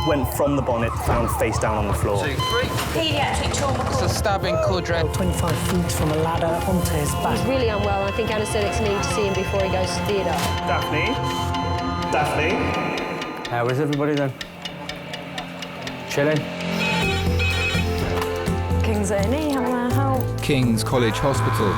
went from the bonnet, found face down on the floor. 2, 3. Paediatric trauma It's call. a stabbing quadrant. 25 feet from a ladder onto his back. He's really unwell, and I think anaesthetics need to see him before he goes to theatre. Daphne? Daphne? How is everybody then? Chilling? King's A&E, how can I help? King's College Hospital,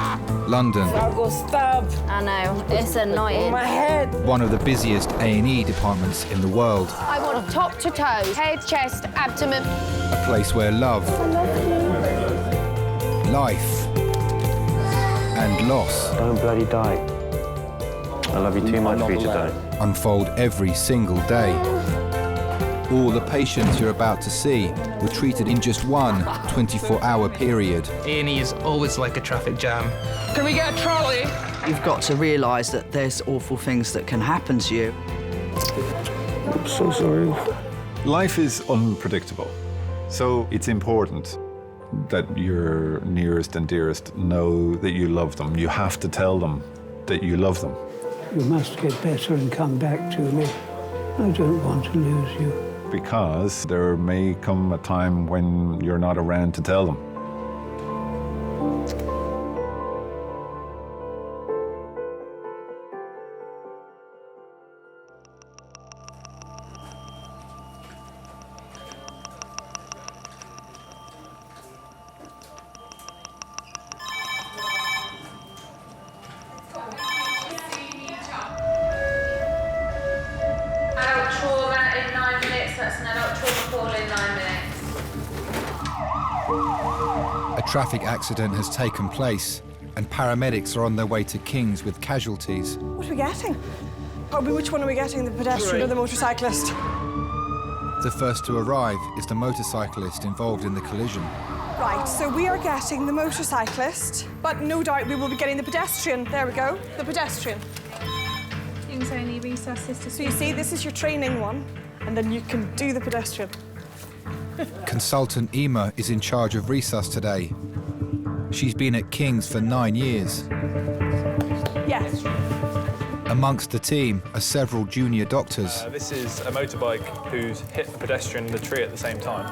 London. I got stabbed. I know, it's annoying. My head. One of the busiest A&E departments in the world. I want top to toe, head, chest, abdomen. A place where love, life, and loss Don't bloody die. I love you too much for you to die. unfold every single day. All the patients you're about to see were treated in just one 24-hour period. A&E is always like a traffic jam. Can we get a trolley? You've got to realise that there's awful things that can happen to you. I'm so sorry. Life is unpredictable, so it's important that your nearest and dearest know that you love them. You have to tell them that you love them. You must get better and come back to me. I don't want to lose you. Because there may come a time when you're not around to tell them. Adult trauma in 9 minutes. That's an adult trauma call in 9 minutes. A traffic accident has taken place, and paramedics are on their way to King's with casualties. What are we getting? Which one are we getting, the pedestrian or the motorcyclist? The first to arrive is the motorcyclist involved in the collision. Right, so we are getting the motorcyclist, but no doubt we will be getting the pedestrian. There we go, the pedestrian. King's A&E resus sister. So you see, this is your training one, and then you can do the pedestrian. Consultant Ema is in charge of resus today. She's been at King's for 9 years. Yes. Amongst the team are several junior doctors. This is a motorbike who's hit a pedestrian in the tree at the same time.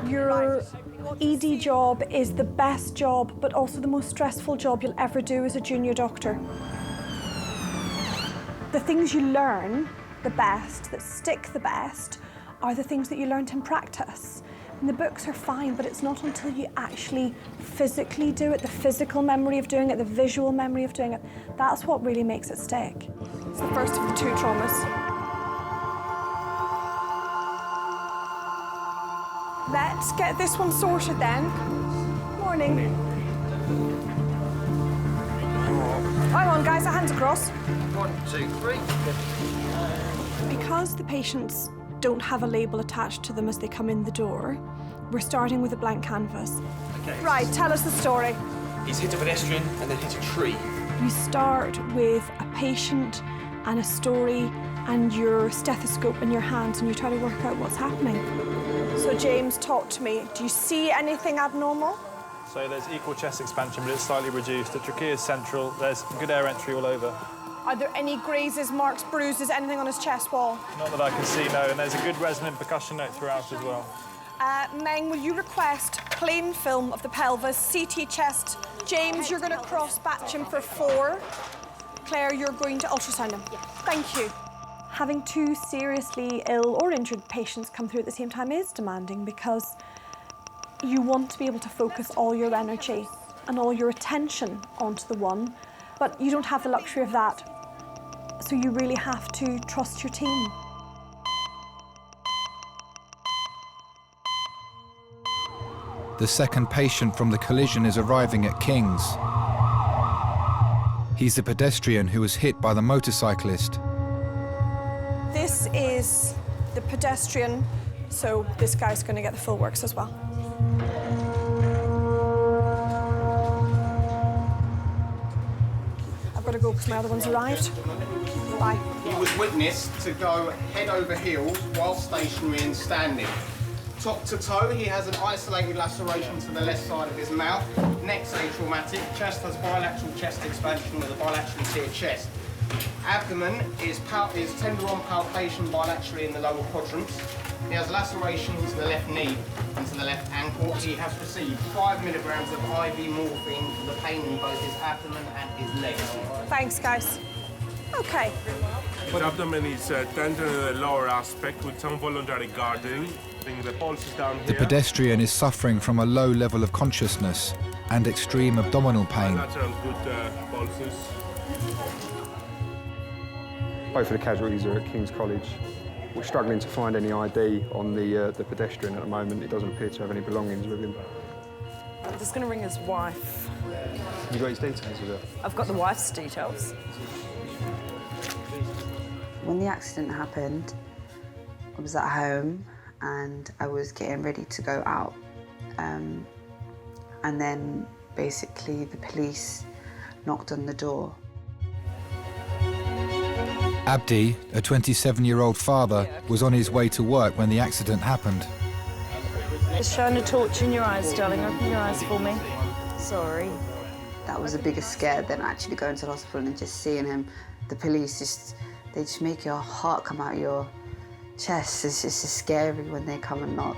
Your ED job is the best job, but also the most stressful job you'll ever do as a junior doctor. The things you learn the best, that stick the best, are the things that you learnt in practice. And the books are fine, but it's not until you actually physically do it, the physical memory of doing it, the visual memory of doing it, that's what really makes it stick. It's the first of the 2 traumas. Let's get this one sorted then. Morning. Hang on, guys, our hands across. 1, 2, 3. Because the patients don't have a label attached to them as they come in the door, we're starting with a blank canvas. Okay. Right, tell us the story. He's hit a pedestrian and then hit a tree. You start with a patient and a story and your stethoscope in your hands, and you try to work out what's happening. So James, talk to me. Do you see anything abnormal? So there's equal chest expansion, but it's slightly reduced. The trachea is central. There's good air entry all over. Are there any grazes, marks, bruises, anything on his chest wall? Not that I can see, no. And there's a good resonant percussion note throughout as well. Meng, will you request plain film of the pelvis, CT chest? James, you're going to cross-batch him for 4. Claire, you're going to ultrasound him. Yes. Thank you. Having 2 seriously ill or injured patients come through at the same time is demanding, because you want to be able to focus all your energy and all your attention onto the one, but you don't have the luxury of that. So you really have to trust your team. The second patient from the collision is arriving at King's. He's the pedestrian who was hit by the motorcyclist. This is the pedestrian, so this guy's going to get the full works as well. I've got to go because my other one's arrived. Bye. He was witnessed to go head over heels while stationary and standing. Top to toe, he has an isolated laceration to the left side of his mouth. Neck's atraumatic, chest has bilateral chest expansion with a bilaterally tiered chest. Abdomen is tender on palpation bilaterally in the lower quadrants. He has lacerations to the left knee and to the left ankle. He has received 5 milligrams of IV morphine for the pain in both his abdomen and his legs. Thanks, guys. Okay. His abdomen is tender in the lower aspect with some voluntary guarding. The pulse is down here. The pedestrian is suffering from a low level of consciousness and extreme abdominal pain. Natural good pulses. Both of the casualties are at King's College. We're struggling to find any ID on the pedestrian at the moment. It doesn't appear to have any belongings with him. I'm just going to ring his wife. You got his details with her? I've got the wife's details. When the accident happened, I was at home and I was getting ready to go out. And then basically the police knocked on the door. Abdi, a 27-year-old father, was on his way to work when the accident happened. Just shine a torch in your eyes, darling. Open your eyes for me. Sorry. That was a bigger scare than actually going to the hospital and just seeing him. The police they just make your heart come out your chest. It's just scary when they come and knock.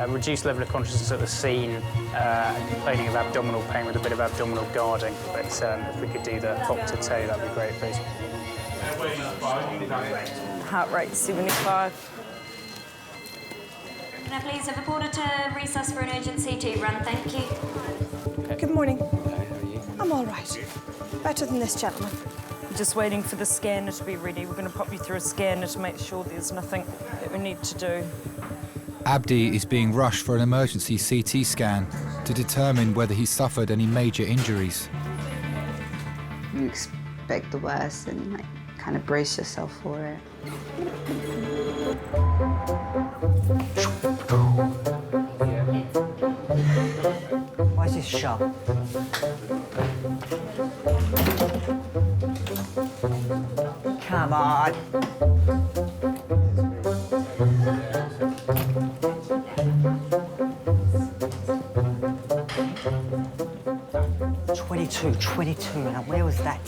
Reduced level of consciousness at the scene, complaining of abdominal pain with a bit of abdominal guarding. But if we could do the top to toe, that'd be great, please. Heart rate 75. Can I please have a porter to resus for an urgent CT run, thank you. Good morning. I'm all right. Better than this gentleman. I'm just waiting for the scanner to be ready. We're going to pop you through a scanner to make sure there's nothing that we need to do. Abdi is being rushed for an emergency CT scan to determine whether he suffered any major injuries. You expect the worst and kind of brace yourself for it. Why is this shut? Come on. $22. Now where was that?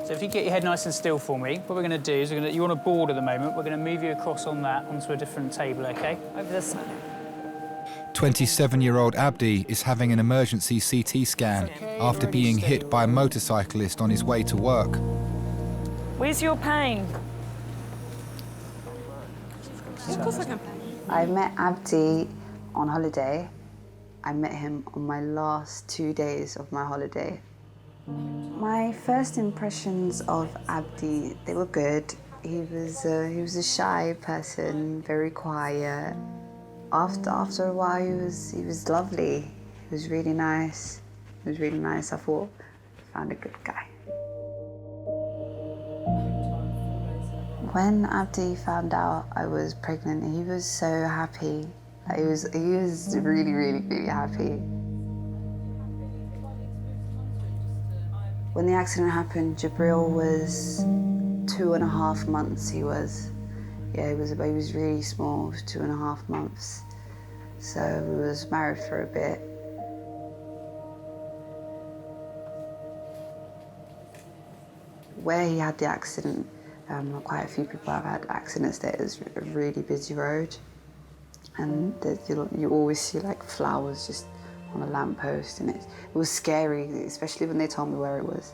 So if you get your head nice and still for me, what we're going to do is you're on a board at the moment. We're going to move you across on that onto a different table, OK? Over this side. 27-year-old Abdi is having an emergency CT scan after being hit by a motorcyclist on his way to work. Where's your pain? Of course I can. I met Abdi on holiday. I met him on my last 2 days of my holiday. My first impressions of Abdi, they were good. He was a shy person, very quiet. After a while, he was lovely. He was really nice. I thought, I found a good guy. When Abdi found out I was pregnant, he was so happy. He was really, really, really happy. When the accident happened, Jabril was 2.5 months. He was really small. He was 2.5 months. So we was married for a bit. Where he had the accident, quite a few people have had accidents there. It's a really busy road, and you always see like flowers just on a lamppost, and it was scary, especially when they told me where it was.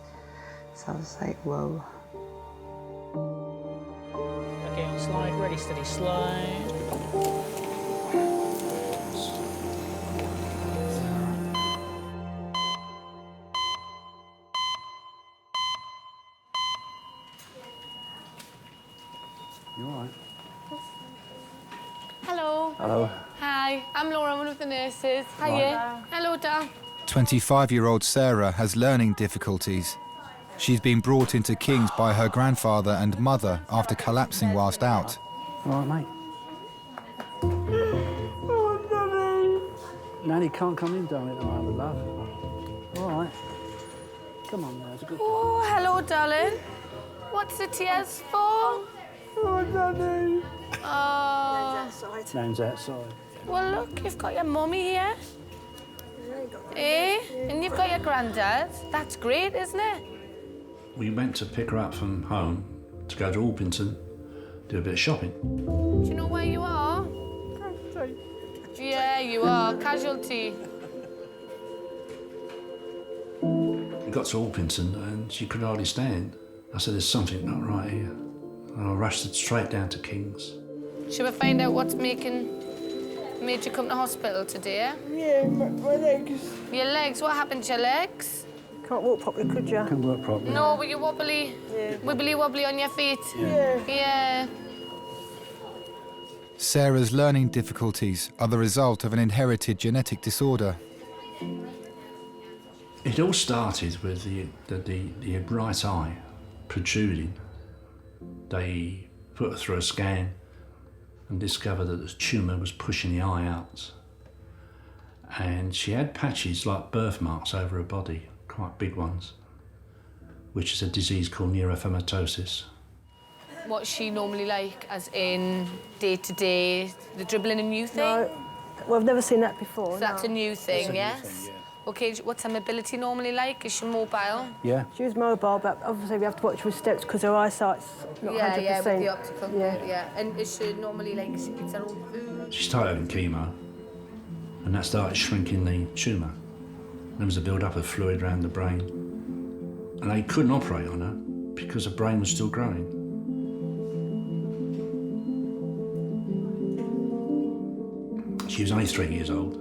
So I was like, whoa. OK, on slide, ready, steady, slide. You all right? Hello. Hello. Hi, I'm Laura, one of the nurses. Hiya. Hello, Dad. 25-year-old Sarah has learning difficulties. She's been brought into King's by her grandfather and mother after collapsing whilst out. All right, mate. Nanny can't come in, darling, at the moment, love. All right. Come on now, it's a good Oh, hello, darling. What's the tears for? Oh, Danny. Oh. Nan's outside. Well, look, you've got your mummy here. Eh? And you've got your granddad. That's great, isn't it? We went to pick her up from home to go to Orpington, do a bit of shopping. Do you know where you are? Yeah, you are. Casualty. We got to Orpington and she could hardly stand. I said, there's something not right here. And I rushed it straight down to King's. Should we find out what's made you come to hospital today? Yeah, my legs. Your legs? What happened to your legs? Can't walk properly, could you? Can't work properly. No, were you wobbly? Yeah. Wibbly wobbly on your feet? Yeah. Yeah. Sarah's learning difficulties are the result of an inherited genetic disorder. It all started with the right eye protruding. They put her through a scan and discovered that the tumour was pushing the eye out. And she had patches like birthmarks over her body, quite big ones, which is a disease called neurofibromatosis. What's she normally like, as in day-to-day, the dribbling a new thing? No, well, I've never seen that before. So that's a new thing, That's a new yes? thing, yeah. OK, what's her mobility normally like? Is she mobile? Yeah. She was mobile, but obviously we have to watch her steps because her eyesight's not 100%. Yeah, with the optical. Yeah. And is she normally like, it's her own food? She started having chemo, and that started shrinking the tumour. There was a build-up of fluid around the brain. And they couldn't operate on her because her brain was still growing. She was only 3 years old.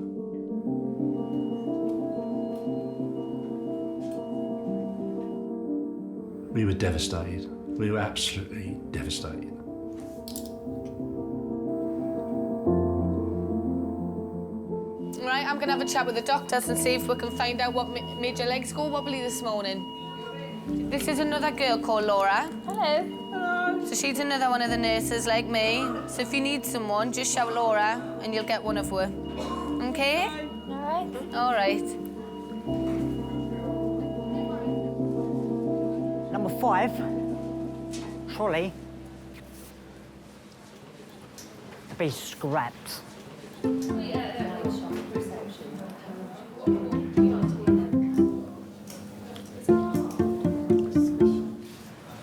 We were devastated. We were absolutely devastated. Right, I'm going to have a chat with the doctors and see if we can find out what made your legs go wobbly this morning. This is another girl called Laura. Hello. Hello. So she's another one of the nurses like me. So if you need someone, just shout Laura and you'll get one of her. OK? All right. All right. Number 5, trolley, to be scrapped.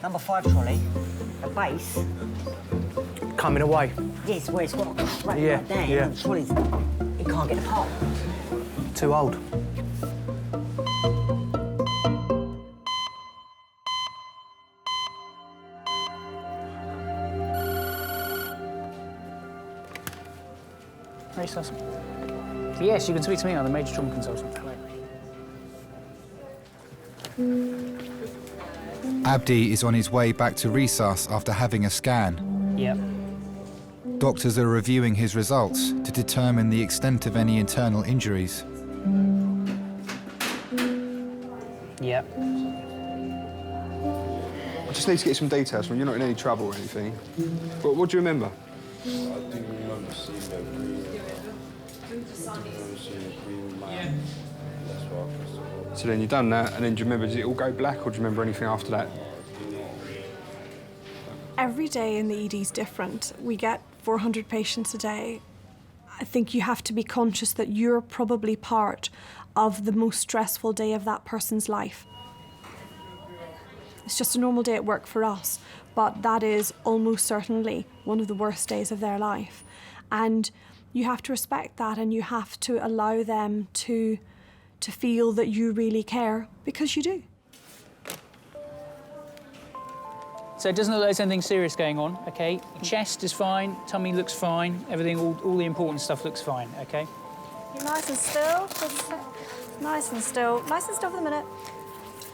Number 5 trolley, the base. Coming away. Yes, where it's got a crack Yeah, right there. yeah. And the trolley's, it can't get apart. Too old. Resus. Yes, you can speak to me. I'm the major trauma consultant. Hello. Abdi is on his way back to Resus after having a scan. Yep. Doctors are reviewing his results to determine the extent of any internal injuries. Yep. I just need to get some details from you. You're not in any trouble or anything. But what do you remember? I do remember seeing that green. So then you've done that, and then do you remember, did it all go black, or do you remember anything after that? Every day in the ED is different. We get 400 patients a day. I think you have to be conscious that you're probably part of the most stressful day of that person's life. It's just a normal day at work for us, but that is almost certainly one of the worst days of their life. And you have to respect that, and you have to allow them to feel that you really care, because you do. So it doesn't look like there's anything serious going on, OK? Chest is fine, tummy looks fine, everything, all the important stuff looks fine, OK? You're nice and still. Just nice and still. Nice and still for the minute.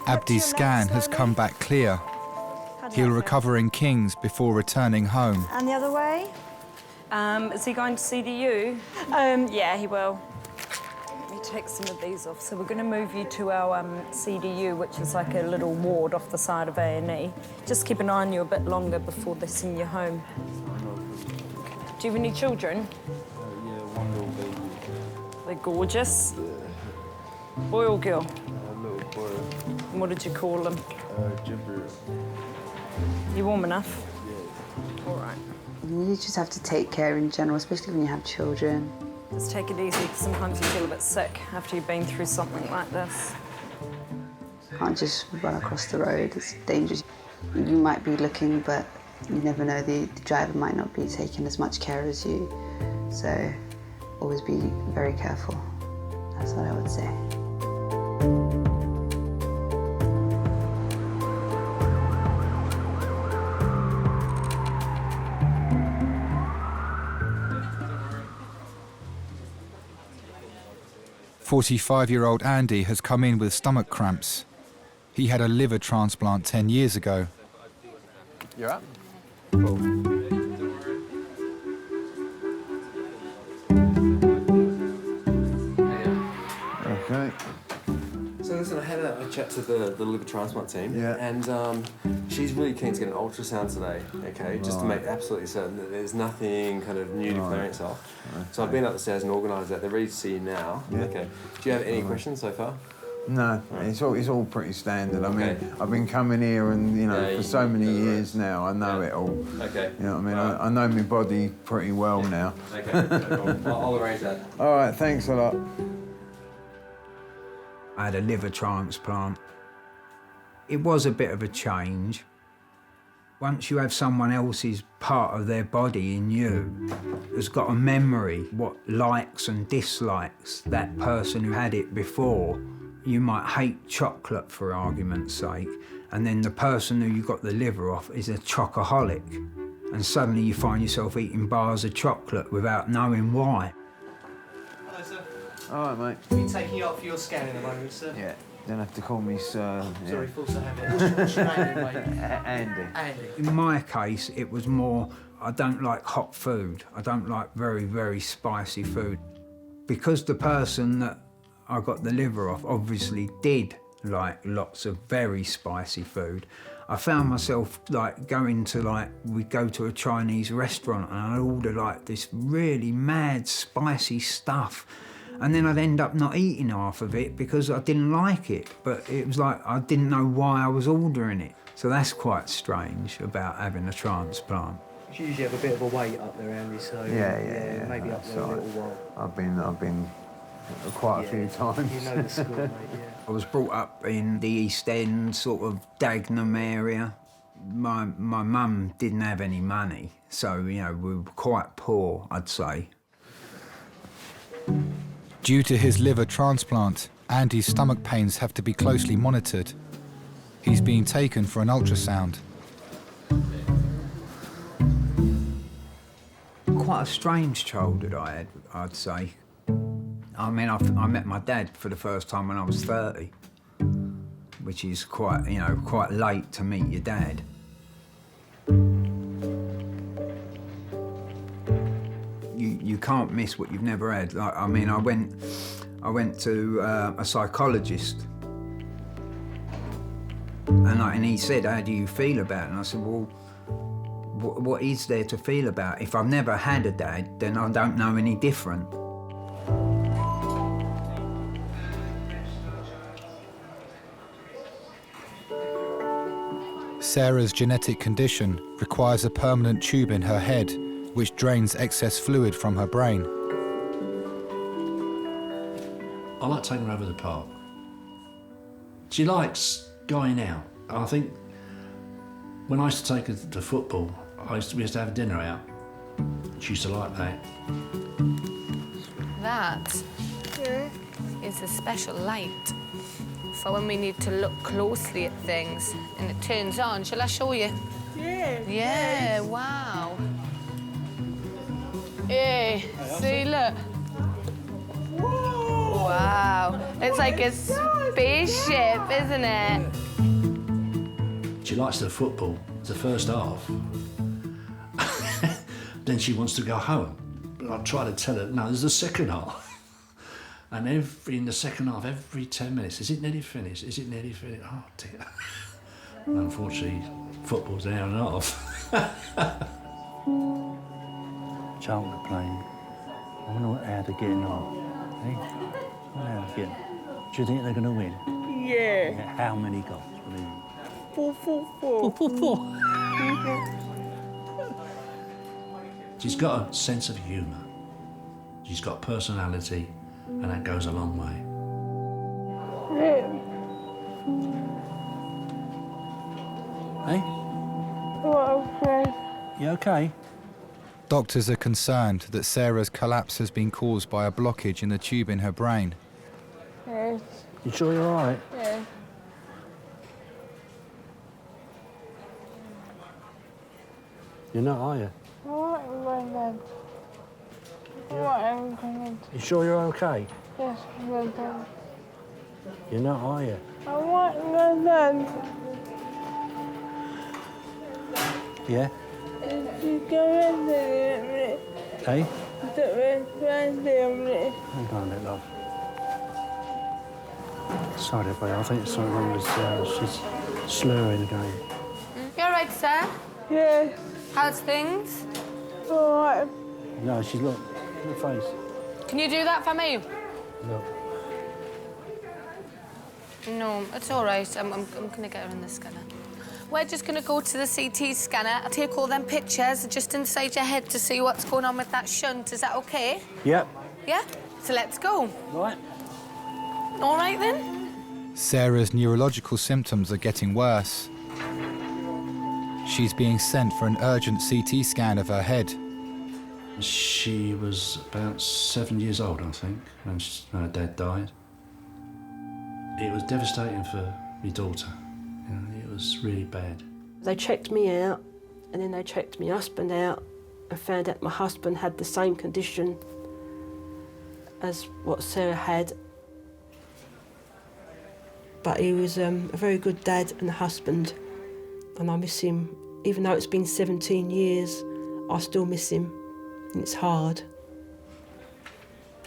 Abdi's scan has come back clear. He'll recover in King's before returning home. And the other way? Is he going to CDU? Yeah, he will. Let me take some of these off. So we're going to move you to our CDU, which is like a little ward off the side of A&E. Just keep an eye on you a bit longer before they send you home. Do you have any children? Yeah, one little baby. They're gorgeous. Boy or girl? A little boy. And what did you call them? Jibber. You warm enough? Yeah. All right. You just have to take care in general, especially when you have children. Just take it easy, because sometimes you feel a bit sick after you've been through something like this. Can't just run across the road, it's dangerous. You might be looking, but you never know, the driver might not be taking as much care as you. So always be very careful. That's what I would say. "45-year-old Andy has come in with stomach cramps. He had a liver transplant 10 years ago. You're up? Okay. So listen, I had a chat to the liver transplant team, and she's really keen to get an ultrasound today, okay, just to make absolutely certain that there's nothing kind of new declaring itself. So I've been up the stairs and organised that. They're ready to see you now. Okay. Do you have any questions so far? No, it's all pretty standard. I mean, I've been coming here and, you know, for so many years now, I know it all. Okay. You know what I mean? I know my body pretty well now. Okay, no problem. I'll arrange that. All right, thanks a lot. I had a liver transplant. It was a bit of a change. Once you have someone else's part of their body in you, has got a memory, what likes and dislikes that person who had it before. You might hate chocolate, for argument's sake, and then the person who you got the liver off is a chocoholic, and suddenly you find yourself eating bars of chocolate without knowing why. Hello, sir. All right, mate. We'll be taking you up for your scan in a moment, sir. Yeah, don't have to call me sir. Sorry, full sir. What's your name, mate? Andy. Andy. In my case, it was more, I don't like hot food. I don't like very, very spicy food. Because the person that I got the liver off obviously did like lots of very spicy food, I found myself like going to we'd go to a Chinese restaurant and I'd order like this really mad spicy stuff. And then I'd end up not eating half of it because I didn't like it. But it was like I didn't know why I was ordering it. So that's quite strange about having a transplant. You usually have a bit of a wait up there, Andy, so Yeah, maybe up there a little while. I've been quite a few times. You know the score, mate, yeah. I was brought up in the East End, sort of Dagenham area. My mum didn't have any money, so, you know, we were quite poor, I'd say. Due to his liver transplant, Andy's stomach pains have to be closely monitored. He's being taken for an ultrasound. Quite a strange childhood I had, I'd say. I mean, I met my dad for the first time when I was 30, which is quite, you know, quite late to meet your dad. You can't miss what you've never had. Like, I mean, I went to a psychologist, and he said, "How do you feel about it?" And I said, "Well, what is there to feel about? If I've never had a dad, then I don't know any different." Sarah's genetic condition requires a permanent tube in her head, which drains excess fluid from her brain. I like taking her over the park. She likes going out. I think when I used to take her to football, we used to have dinner out. She used to like that. That is a special light for when we need to look closely at things and it turns on. Shall I show you? Yeah. Yeah, wow. Hey, see, look. Whoa. Wow. It's like a spaceship, isn't it? She likes the football, the first half. Then she wants to go home. But I try to tell her, no, there's the second half. And in the second half, every 10 minutes, is it nearly finished? Is it nearly finished? Oh, dear. And unfortunately, football's an hour and a half. Child are playing. I wonder how they're getting on. Hey? I wonder how they're getting on. Do you think they're going to win? Yeah. How many goals? 4-4-4. 4-4-4. She's got a sense of humour. She's got personality, and that goes a long way. Hey? You okay? Doctors are concerned that Sarah's collapse has been caused by a blockage in the tube in her brain. Yes. You sure you're all right? Yes. You're not, are you? You sure you're okay? Yes, You're not, are you? I want London. Yeah? You go in there. Hey? Hang Hang on a minute, love. Sorry, buddy. I think something was, she's slurring again. You all right, sir? Yes. How's things? All right. No, she's look at her face. Can you do that for me? Look. No, it's all right. I'm going to get her in the scanner. We're just going to go to the CT scanner. I'll take all them pictures just inside your head to see what's going on with that shunt. Is that OK? Yep. Yeah? So let's go. Right. All right, then. Sarah's neurological symptoms are getting worse. She's being sent for an urgent CT scan of her head. She was about 7 years old, I think, when her dad died. It was devastating for my daughter. You know, it was really bad. They checked me out, and then they checked my husband out and found out my husband had the same condition as what Sarah had. But he was a very good dad and husband, and I miss him. Even though it's been 17 years, I still miss him, and it's hard.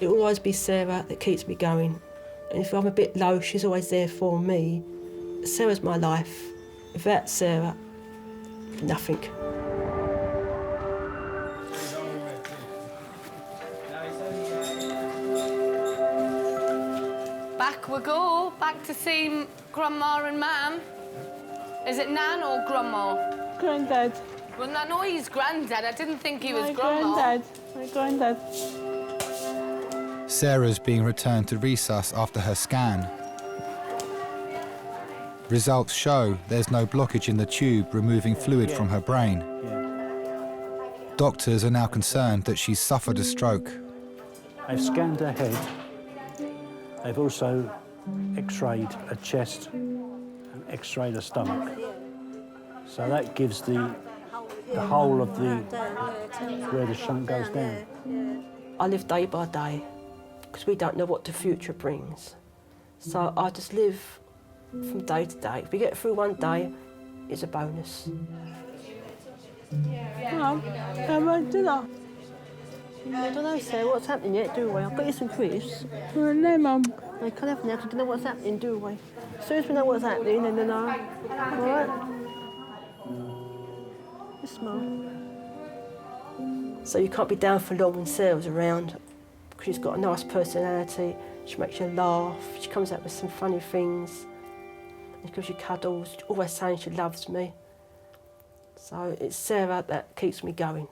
It will always be Sarah that keeps me going. And if I'm a bit low, she's always there for me. Sarah's my life. Without Sarah, nothing. Back we go. Back to see Grandma and Mam. Is it Nan or Grandma? Granddad. Well, I know he's Granddad. I didn't think he was My Grandma. granddad. My granddad. Sarah's being returned to resus after her scan. Results show there's no blockage in the tube removing fluid from her brain. Doctors are now concerned that she's suffered a stroke. They've scanned her head. They've also x-rayed her chest and x-rayed her stomach. So that gives the whole of the where the shunt goes down. I live day by day because we don't know what the future brings. So I just live from day to day. If we get through one day, it's a bonus. Mum, how about dinner? I don't know, Sarah, what's happening yet, do we? I'll get you some crisps. No, Mum. I can't have now because I don't know what's happening, do we? As soon as we know what's happening, then I know. All right? Yes, Mum. So you can't be down for long when Sarah's around because she's got a nice personality. She makes you laugh. She comes out with some funny things. She gives you cuddles. She's always saying she loves me. So it's Sarah that keeps me going.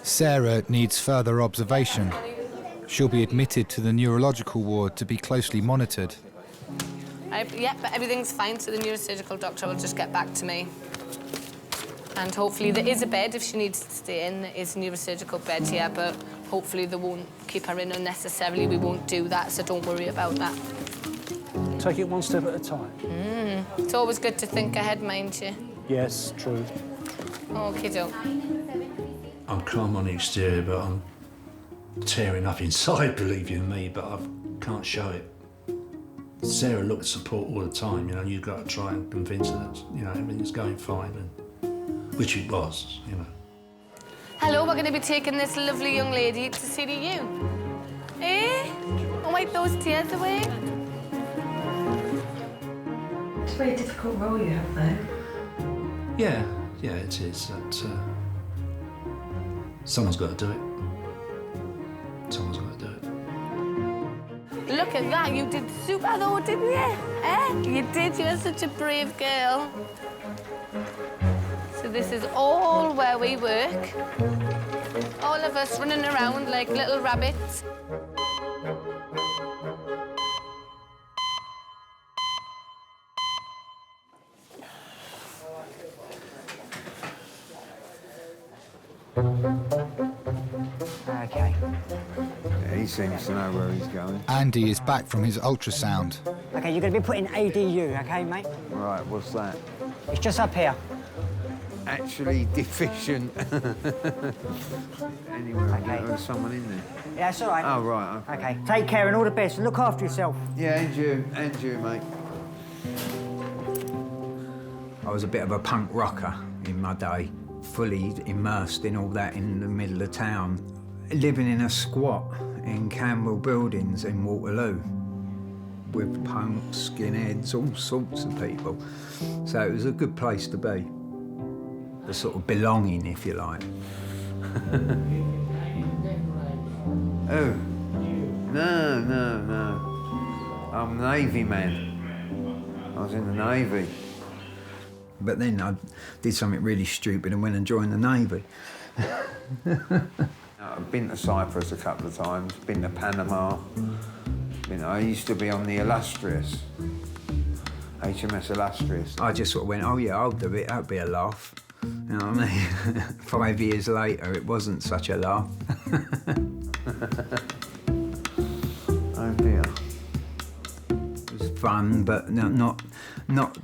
Sarah needs further observation. She'll be admitted to the neurological ward to be closely monitored. Yeah, but everything's fine, so the neurosurgical doctor will just get back to me. And hopefully there is a bed if she needs to stay in. There is a neurosurgical bed here, but hopefully they won't keep her in unnecessarily. We won't do that, so don't worry about that. Take it one step at a time. It's always good to think ahead, mind you. Yes, true. Okie-doke. I'm calm on the exterior, but I'm tearing up inside, believe you me, but I can't show it. Sarah looks support all the time, you know, you've got to try and convince her that, you know, everything's going fine, and, which it was, you know. Hello, we're going to be taking this lovely young lady to CDU. Eh? I'll wipe those tears away. It's a very difficult role you have, though. Yeah, it is. That, someone's got to do it. Someone's got to do it. Look at that, you did super though, didn't you? Eh? You did, you're such a brave girl. So this is all where we work. All of us running around like little rabbits. Okay. Yeah, he seems to know where he's going. Andy is back from his ultrasound. Okay, you're going to be put in ADU, okay, mate? Right, what's that? It's just up here. Actually deficient. Anyway, Okay. there's someone in there. Yeah, it's all right. Oh, right, okay. Okay, take care and all the best and look after yourself. Yeah, and you, mate. I was a bit of a punk rocker in my day, fully immersed in all that in the middle of town, living in a squat in Camberwell Buildings in Waterloo with punks, skinheads, all sorts of people. So it was a good place to be. The sort of belonging, if you like. Oh, no. I'm a Navy man. I was in the Navy. But then I did something really stupid and went and joined the Navy. I've been to Cyprus a couple of times, been to Panama. I used to be on the Illustrious, HMS Illustrious. I just sort of went, oh yeah, I'll do it, that'll be a laugh. You know what I mean? 5 years later, it wasn't such a laugh. Oh dear. It was fun, but not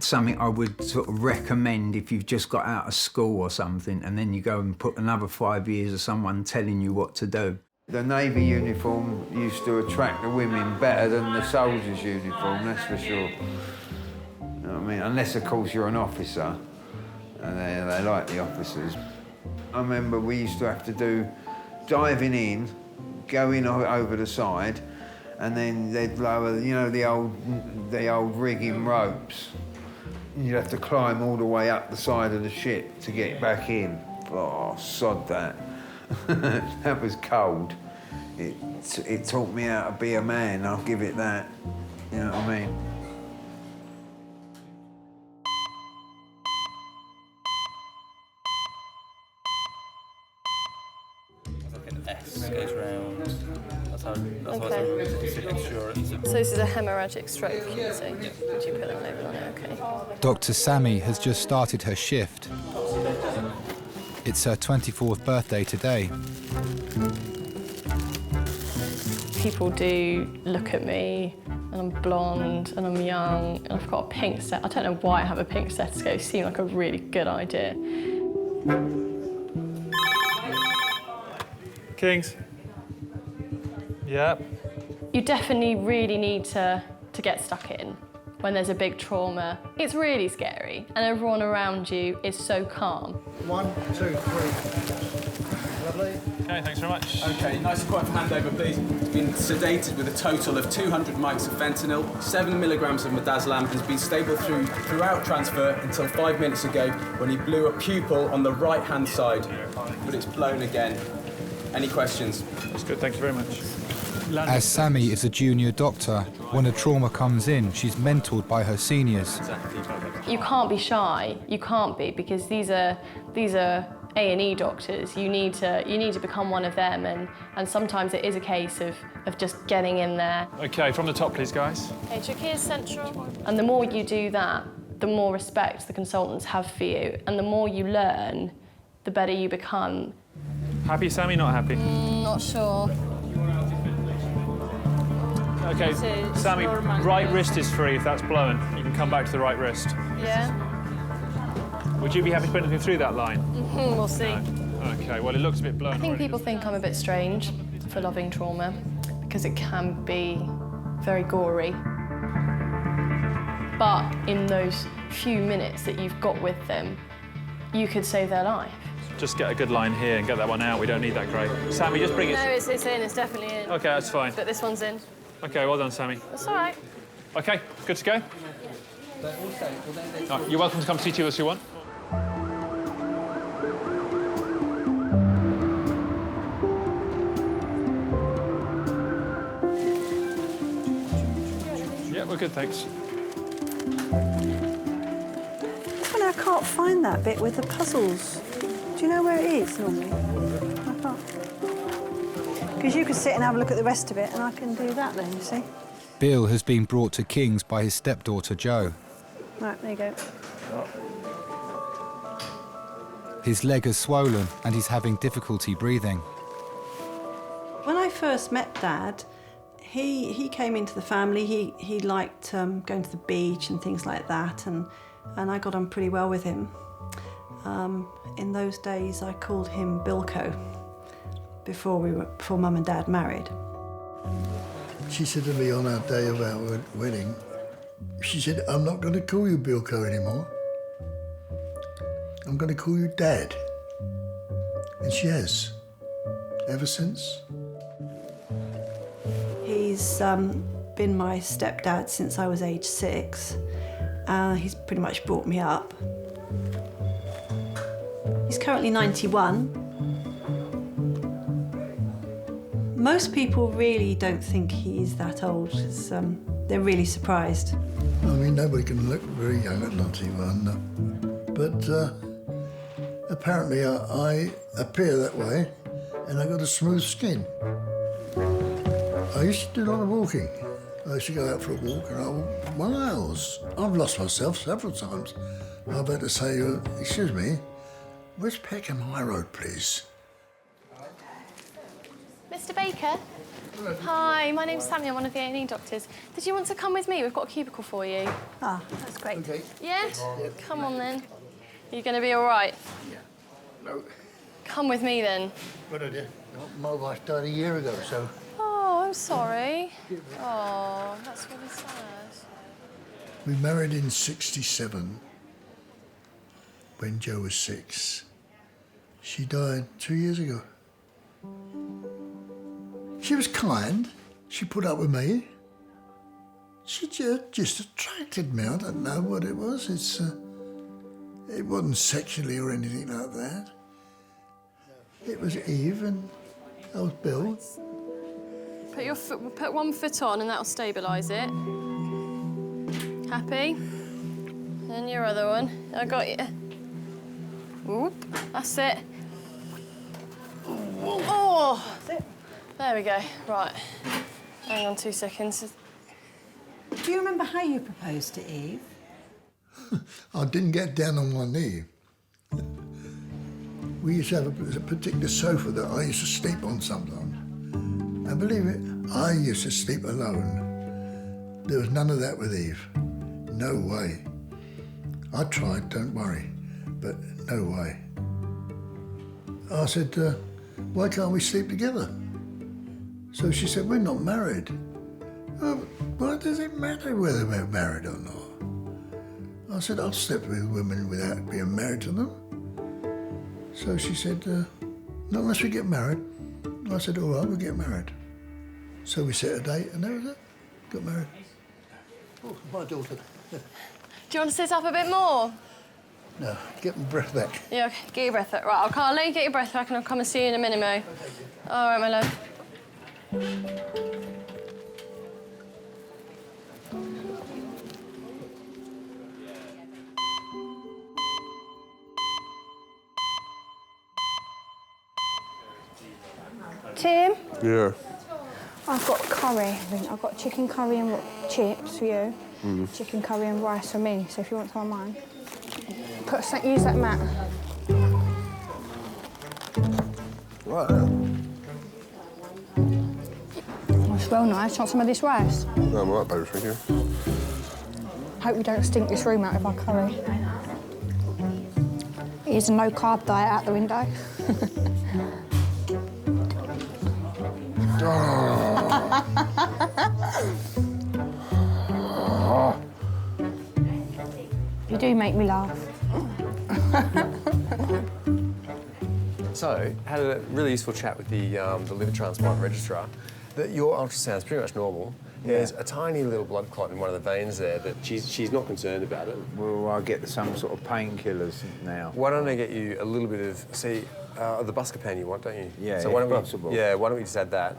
something I would sort of recommend if you've just got out of school or something, and then you go and put another 5 years of someone telling you what to do. The Navy uniform used to attract the women better than the soldiers' uniform, that's for sure. You know what I mean? Unless, of course, you're an officer, and they like the officers. I remember we used to have to do diving in, going over the side, and then they'd lower, you know, the old rigging ropes. You'd have to climb all the way up the side of the ship to get back in. Oh, sod that. That was cold. It taught me how to be a man, I'll give it that. You know what I mean? S goes round. That's how Okay. it's insurance. So this is a hemorrhagic stroke, you say? Would you put a label on it? Okay. Dr. Sammy has just started her shift. It's her 24th birthday today. People do look at me, and I'm blonde, and I'm young, and I've got a pink set. I don't know why I have a pink stethoscope. It seemed like a really good idea. Kings. Yep. You definitely really need to get stuck in when there's a big trauma. It's really scary, and everyone around you is so calm. 1, 2, 3. Lovely. Okay, thanks very much. Okay, nice and quiet for handover, please. He's been sedated with a total of 200 mics of fentanyl, 7 milligrams of midazolam, and has been stable throughout transfer until 5 minutes ago when he blew a pupil on the right-hand side, but it's blown again. Any questions? That's good, thank you very much. As Sammy is a junior doctor, when a trauma comes in, she's mentored by her seniors. You can't be shy. You can't be, because these are A&E doctors. You need to become one of them, and sometimes it is a case of just getting in there. Okay, from the top, please, guys. Okay, trachea central. And the more you do that, the more respect the consultants have for you, and the more you learn, the better you become. Happy, Sammy, not happy? Not sure. Okay, Sammy, right wrist is free if that's blown. You can come back to the right wrist. Yeah? Would you be happy to put anything through that line? We'll see. No. Okay, well, it looks a bit blown. I think people think I'm a bit strange for loving trauma because it can be very gory. But in those few minutes that you've got with them, you could save their life. Just get a good line here and get that one out. We don't need that great. Sammy, just bring it. No, it's in. It's definitely in. Okay, that's fine. But this one's in. Okay, well done, Sammy. That's all right. Okay, good to go? Oh, you're welcome to come see us if you want. Yeah, we're good, thanks. Just want to can't find that bit with the puzzles. Do you know where it is normally? I can't. Because you could sit and have a look at the rest of it, and I can do that then, you see? Bill has been brought to King's by his stepdaughter Jo. Right, there you go. His leg has swollen and he's having difficulty breathing. When I first met Dad, he came into the family. He liked going to the beach and things like that, and I got on pretty well with him. In those days, I called him Bilko before Mum and Dad married. She said to me on our day of our wedding, she said, "I'm not going to call you Bilko anymore. I'm going to call you Dad." And she has, ever since. He's been my stepdad since I was age 6. He's pretty much brought me up. He's currently 91. Most people really don't think he's that old. They're really surprised. I mean, nobody can look very young at 91, but apparently I appear that way, and I got a smooth skin. I used to do a lot of walking. I used to go out for a walk, and I walked miles. I've lost myself several times. I've had to say, "Excuse me, where's Peckham High Road, please?" Mr. Baker? Hi, my name's Sammy. I'm one of the A&E doctors. Did you want to come with me? We've got a cubicle for you. Ah, that's great. Okay. Yeah? Come on then. Are you going to be all right? Yeah. No. Come with me then. What I did? My wife died a year ago, so... Oh, I'm sorry. Oh, that's really sad. We married in '67, when Jo was 6. She died 2 years ago. She was kind. She put up with me. She just attracted me. I don't know what it was. It wasn't sexually or anything like that. It was Eve and I was Bill. Put one foot on and that'll stabilise it. Happy? And your other one. I got you. Oop, that's it. Oh! That's it. There we go. Right. Hang on 2 seconds. Do you remember how you proposed to Eve? I didn't get down on one knee. We used to have a particular sofa that I used to sleep on sometimes. And believe it, I used to sleep alone. There was none of that with Eve. No way. I tried, don't worry, but no way. I said, why can't we sleep together? So she said, we're not married. Oh, why does it matter whether we're married or not? I said, I'll sleep with women without being married to them. So she said, not unless we get married. I said, all right, we'll get married. So we set a date and that was it. Got married. Oh, my daughter. Do you want to sit up a bit more? No, get my breath back. Yeah, okay. Get your breath back. Right, I'll let you get your breath back and I'll come and see you in a minute, Mo. All right, my love. Tim? Yeah. I've got curry. I've got chicken curry and chips for you. Chicken curry and rice for me, so if you want some of mine. Use that mat. Right. It's well nice. Want some of this rice? No, I'm all right, baby, thank you. Hope you don't stink this room out with my curry. Here's a no-carb diet out the window. You do make me laugh. So, had a really useful chat with the liver transplant registrar. That your ultrasound's pretty much normal. There's a tiny little blood clot in one of the veins there that she's not concerned about it. Well, I get some sort of painkillers now. Why don't I get you a little bit of, the buscopan you want, don't you? Yeah, so why don't possible. why don't we just add that?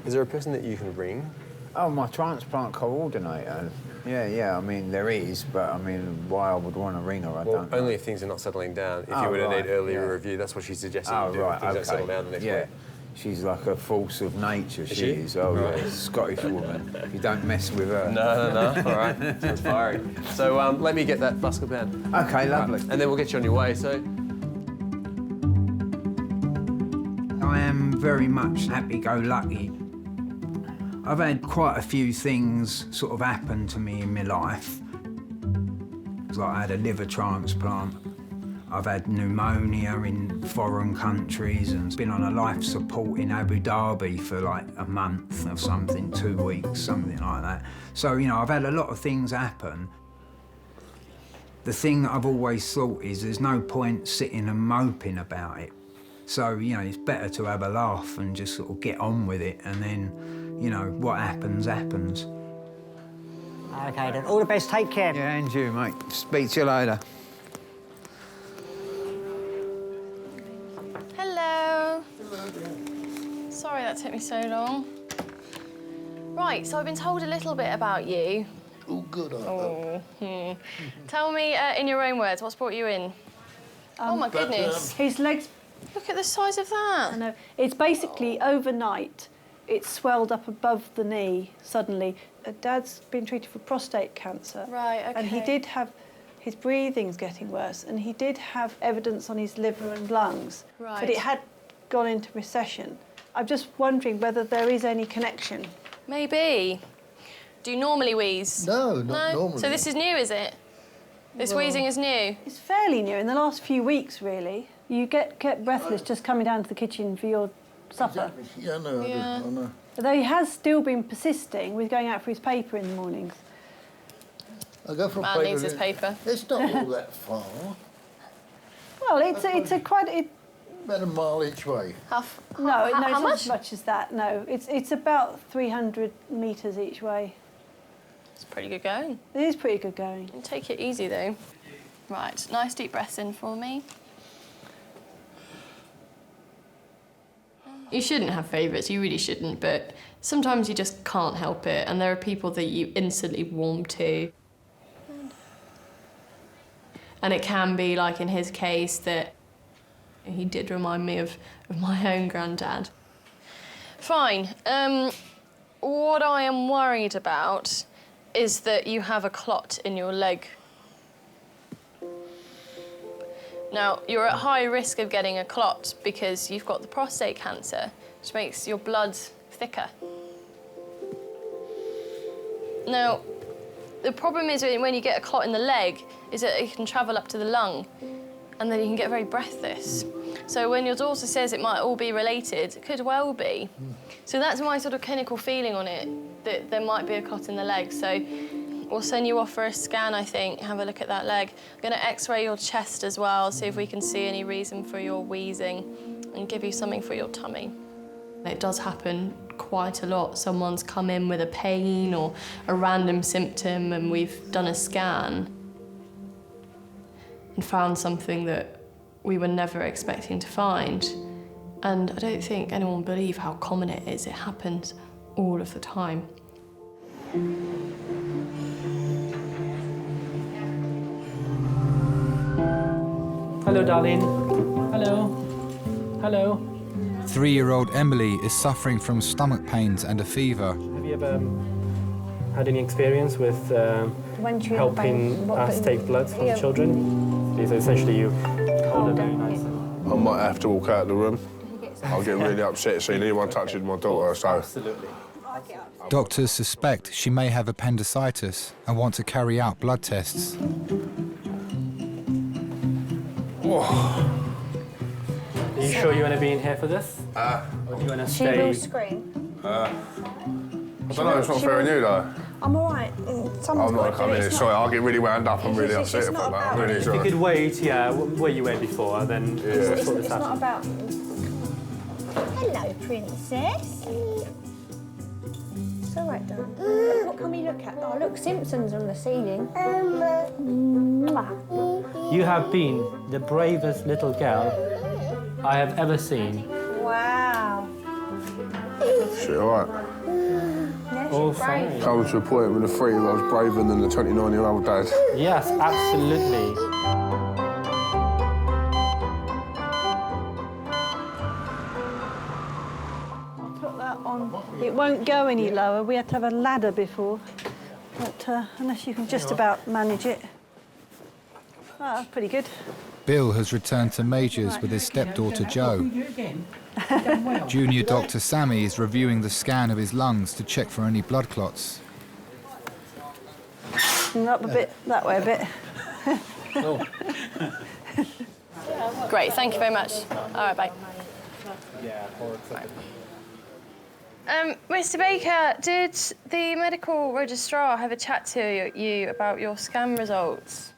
Is there a person that you can ring Oh, my transplant coordinator. Yeah, I mean, there is, but I mean, why I would want to ring her, I don't know. Only if things are not settling down. If you were to need earlier review, that's what she's suggesting you do. Right, if things don't settle down the next week. She's like a force of nature, she is. Oh, Right. yeah, Scottish woman. You don't mess with her. No. All right. Sounds fiery. So let me get that Buscopan. OK, lovely. And then we'll get you on your way, so... I am very much happy-go-lucky. I've had quite a few things sort of happen to me in my life. Like I had a liver transplant. I've had pneumonia in foreign countries and been on a life support in Abu Dhabi for like a month or something, 2 weeks, something like that. So, you know, I've had a lot of things happen. The thing that I've always thought is there's no point sitting and moping about it. So, you know, it's better to have a laugh and just sort of get on with it, and then, you know, what happens, happens. OK, then. All the best. Take care. Yeah, and you, mate. Speak to you later. Hello. Sorry that took me so long. Right, so I've been told a little bit about you. Oh, good. Tell me, in your own words, what's brought you in? Oh, my goodness. His legs... Look at the size of that. I know. It's basically overnight. It's swelled up above the knee suddenly. Dad's been treated for prostate cancer. Right, OK. And he did have... His breathing's getting worse, and he did have evidence on his liver and lungs. Right. But it had gone into recession. I'm just wondering whether there is any connection. Maybe. Do you normally wheeze? No, not normally. So this is new, is it? This wheezing is new? It's fairly new, in the last few weeks, really. You get breathless just coming down to the kitchen for your supper. Exactly. Yeah, no, I know. Although he has still been persisting with going out for his paper in the mornings. I go for Man needs his paper. It's not all that far. Well, it's a quite... About a mile each way. No, how it's not much? as much as that, no. It's about 300 metres each way. It's pretty good going. It is pretty good going. Take it easy, though. Right, nice deep breaths in for me. You shouldn't have favourites, you really shouldn't, but sometimes you just can't help it, and there are people that you instantly warm to. And it can be, like in his case, that he did remind me of my own granddad. Fine. What I am worried about is that you have a clot in your leg. Now, you're at high risk of getting a clot because you've got the prostate cancer, which makes your blood thicker. Now, the problem is when you get a clot in the leg is that it can travel up to the lung, and then you can get very breathless. So when your daughter says it might all be related, it could well be. So that's my sort of clinical feeling on it, that there might be a clot in the leg. So we'll send you off for a scan, I think, have a look at that leg. I'm going to x-ray your chest as well, see if we can see any reason for your wheezing and give you something for your tummy. It does happen quite a lot. Someone's come in with a pain or a random symptom and we've done a scan and found something that we were never expecting to find. And I don't think anyone will believe how common it is. It happens all of the time. Hello, darling. Hello. Hello. 3-year-old Emily is suffering from stomach pains and a fever. Have you ever had any experience with helping us take blood from children? So essentially you hold it very nice. I might have to walk out of the room. I'll get really upset seeing anyone touching my daughter, so... Absolutely. Doctors suspect she may have appendicitis and want to carry out blood tests. Are you sure you want to be in here for this? Or do you want to stay? She will scream. I don't know, it's not fair on you, though. I'm all right. I'm not going to come in here, sorry, I'll get really wound up, I'm really upset about that, I'm really If you sorry. could wait, where you were before, then we'll sort this out. It's not about... Hello, princess. It's all right, darling. What can we look at? Oh, look, Simpsons on the ceiling. You have been the bravest little girl I have ever seen. Wow. Shit, all right. All fine. Coming to a point with a 3-year-old's braver than the 29-year-old dad. Yes, absolutely. Put that on. It won't go any lower. We had to have a ladder before, but unless you can just about manage it. Oh, that's pretty good. Bill has returned to Majors with his stepdaughter Jo. Junior Dr. Sammy is reviewing the scan of his lungs to check for any blood clots. And up a bit, that way a bit. Great, thank you very much. All right, bye. Mr. Baker, did the medical registrar have a chat to you about your scan results?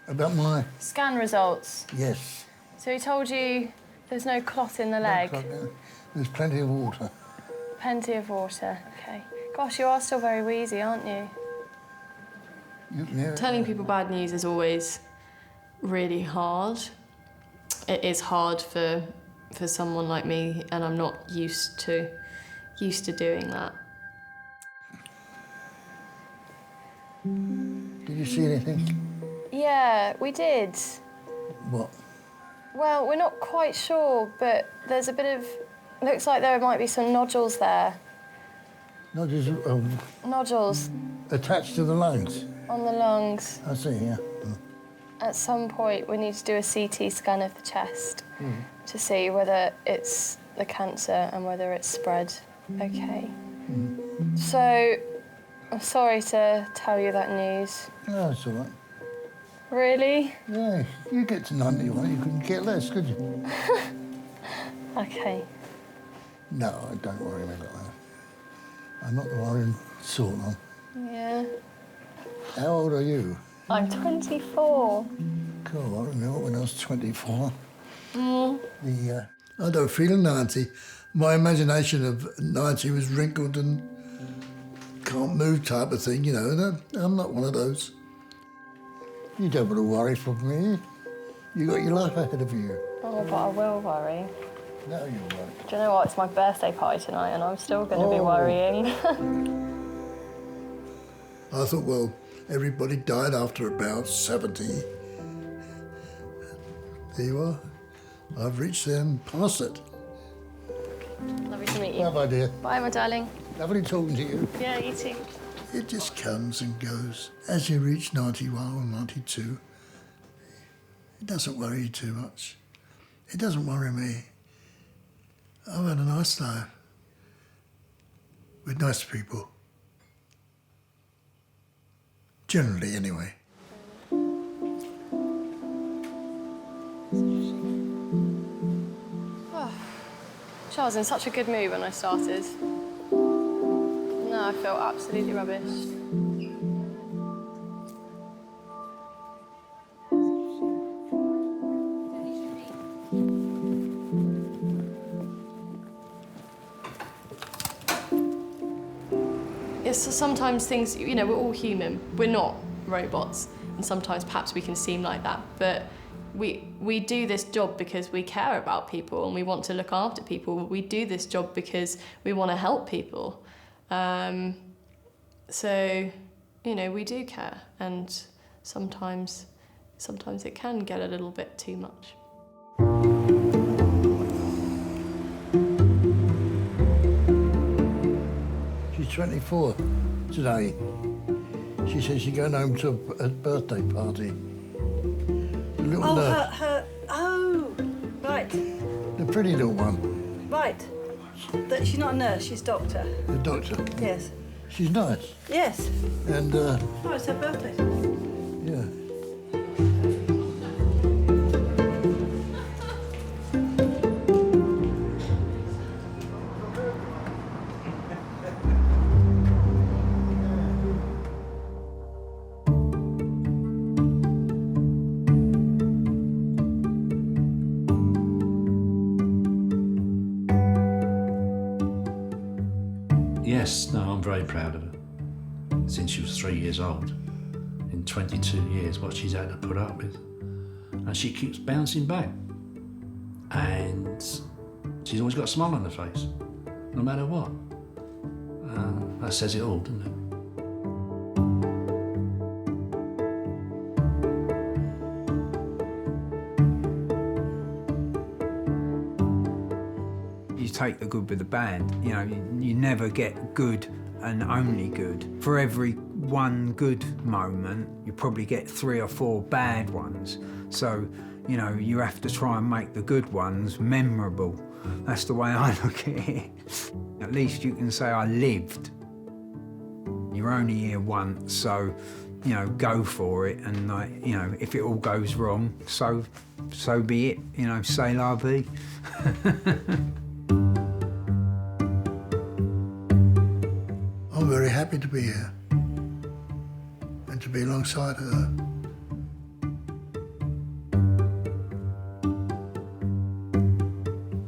About my... Scan results? Yes. So he told you there's no clot in the leg? There's plenty of water. Plenty of water, OK. Gosh, you are still very wheezy, aren't you? Yeah. Telling people bad news is always really hard. It is hard for someone like me, and I'm not used to doing that. Did you see anything? Yeah, we did. What? Well, we're not quite sure, but there's a bit of... Looks like there might be some nodules there. Nodules? Nodules. Attached to the lungs? On the lungs. I see, yeah. At some point, we need to do a CT scan of the chest to see whether it's the cancer and whether it's spread. OK. So, I'm sorry to tell you that news. No, it's all right. Really? Yeah, you get to 91, you couldn't get less, could you? OK. No, don't worry about that. I'm not the worrying sort of. Yeah. How old are you? I'm 24. Cool, I remember when I was 24. Mm. I don't feel 90. My imagination of 90 was wrinkled and can't move type of thing, you know, and I'm not one of those. You don't want to worry for me. You got your life ahead of you. Oh, but I will worry. No, you won't. Do you know what? It's my birthday party tonight and I'm still going to be worrying. I thought, well, everybody died after about 70. There you are. I've reached them past it. Lovely to meet you. Bye-bye, dear. Bye, my darling. Lovely talking to you. Yeah, you too. It just comes and goes. As you reach 91 or 92, it doesn't worry you too much. It doesn't worry me. I've had a nice life with nice people. Generally, anyway. Oh, I was in such a good mood when I started. Now I feel absolutely rubbish. So sometimes things, you know, we're all human. We're not robots. And sometimes perhaps we can seem like that. But we do this job because we care about people and we want to look after people. We do this job because we want to help people. So, you know, we do care. And sometimes it can get a little bit too much. She's 24 today. She says she's going home to a birthday party. The little nurse. Oh, right. The pretty little one. Right. She's not a nurse, she's doctor. The doctor. Yes. She's nice. Yes. And, Oh, it's her birthday. yeah. Yes, no, I'm very proud of her. Since she was 3 years old, in 22 years, what she's had to put up with. And she keeps bouncing back. And she's always got a smile on her face. no matter what. That says it all, doesn't it? You take the good with the bad. You know, you never get good and only good. For every one good moment, you probably get 3 or 4 bad ones. So, you know, you have to try and make the good ones memorable. That's the way I look at it. At least you can say I lived. You're only here once, so, you know, go for it. And, like, you know, if it all goes wrong, so be it. You know, c'est la vie. I'm very happy to be here and to be alongside her.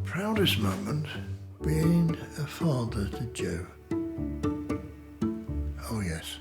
Proudest moment being a father to Joe. Oh yes.